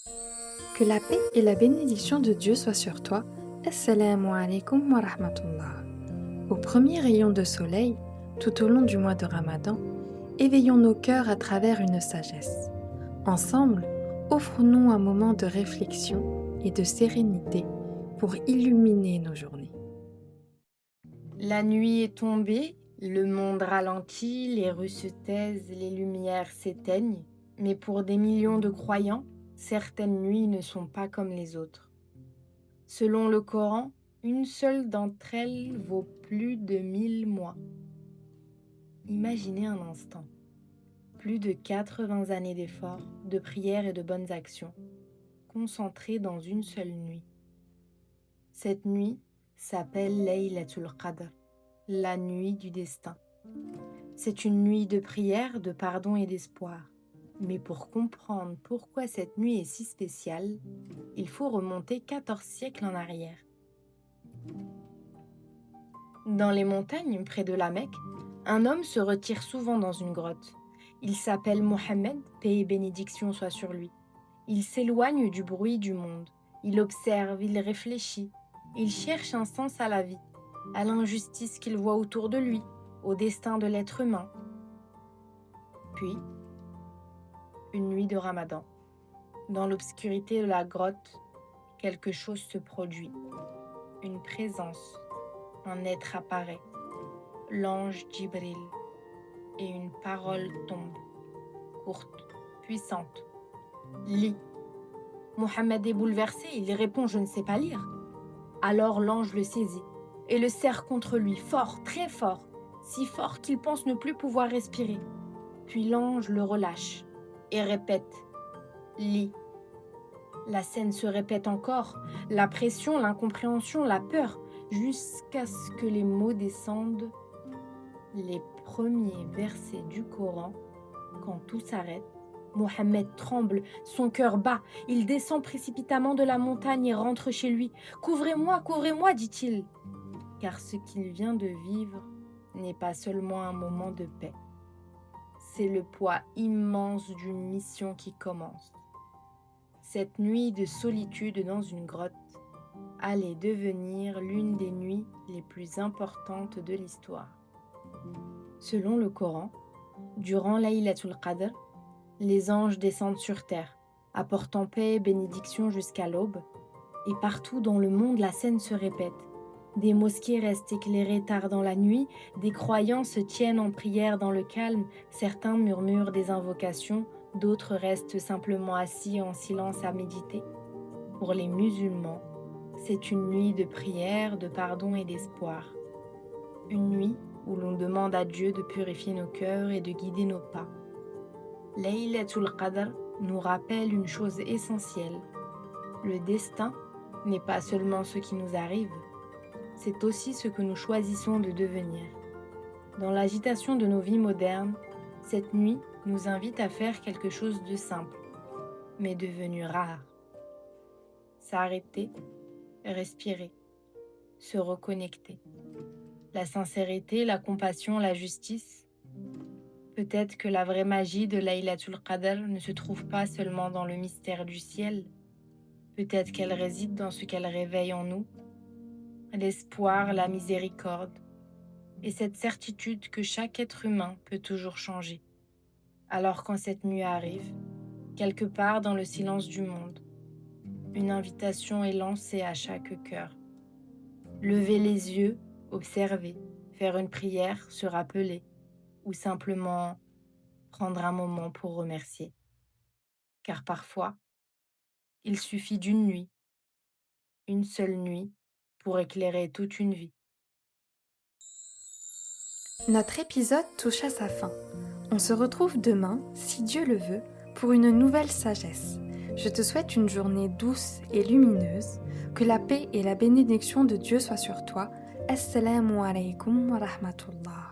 Que la paix et la bénédiction de Dieu soient sur toi. Assalamu alaikum wa rahmatullah. Au premier rayon de soleil, tout au long du mois de Ramadan, éveillons nos cœurs à travers une sagesse. Ensemble, offrons-nous un moment de réflexion et de sérénité pour illuminer nos journées. La nuit est tombée, le monde ralentit, les rues se taisent, les lumières s'éteignent, mais pour des millions de croyants, certaines nuits ne sont pas comme les autres. Selon le Coran, une seule d'entre elles vaut plus de 1000 mois. Imaginez un instant, plus de 80 années d'efforts, de prières et de bonnes actions, concentrées dans une seule nuit. Cette nuit s'appelle Laylatul Qadr, la nuit du destin. C'est une nuit de prière, de pardon et d'espoir. Mais pour comprendre pourquoi cette nuit est si spéciale, il faut remonter 14 siècles en arrière. Dans les montagnes, près de la Mecque, un homme se retire souvent dans une grotte. Il s'appelle Mohammed, paix et bénédiction soit sur lui. Il s'éloigne du bruit du monde. Il observe, il réfléchit. Il cherche un sens à la vie, à l'injustice qu'il voit autour de lui, au destin de l'être humain. Puis, une nuit de Ramadan. Dans l'obscurité de la grotte, quelque chose se produit. Une présence, un être apparaît, l'ange Djibril, et une parole tombe, courte, puissante. Lis. Mohammed est bouleversé, il répond « Je ne sais pas lire ». Alors l'ange le saisit et le serre contre lui, fort, très fort, si fort qu'il pense ne plus pouvoir respirer. Puis l'ange le relâche et répète « Lis ». La scène se répète encore, la pression, l'incompréhension, la peur, jusqu'à ce que les mots descendent, les premiers versets du Coran. Quand tout s'arrête, Mohammed tremble, son cœur bat, il descend précipitamment de la montagne et rentre chez lui. « Couvrez-moi, dit-il, car ce qu'il vient de vivre n'est pas seulement un moment de paix. C'est le poids immense d'une mission qui commence. » Cette nuit de solitude dans une grotte allait devenir l'une des nuits les plus importantes de l'histoire. Selon le Coran, durant Laylatul Qadr, les anges descendent sur terre, apportant paix et bénédiction jusqu'à l'aube, et partout dans le monde la scène se répète. Des mosquées restent éclairées tard dans la nuit, des croyants se tiennent en prière dans le calme, certains murmurent des invocations, d'autres restent simplement assis en silence à méditer. Pour les musulmans, c'est une nuit de prière, de pardon et d'espoir. Une nuit où l'on demande à Dieu de purifier nos cœurs et de guider nos pas. Laylatul Qadr nous rappelle une chose essentielle. Le destin n'est pas seulement ce qui nous arrive, c'est aussi ce que nous choisissons de devenir. Dans l'agitation de nos vies modernes, cette nuit nous invite à faire quelque chose de simple, mais devenu rare. S'arrêter, respirer, se reconnecter. La sincérité, la compassion, la justice. Peut-être que la vraie magie de Laylatul Qadr ne se trouve pas seulement dans le mystère du ciel. Peut-être qu'elle réside dans ce qu'elle réveille en nous, l'espoir, la miséricorde, et cette certitude que chaque être humain peut toujours changer. Alors quand cette nuit arrive, quelque part dans le silence du monde, une invitation est lancée à chaque cœur. Lever les yeux, observer, faire une prière, se rappeler, ou simplement prendre un moment pour remercier. Car parfois, il suffit d'une nuit, une seule nuit, pour éclairer toute une vie. Notre épisode touche à sa fin. On se retrouve demain, si Dieu le veut, pour une nouvelle sagesse. Je te souhaite une journée douce et lumineuse, que la paix et la bénédiction de Dieu soient sur toi. Assalamu alaikum wa rahmatullah.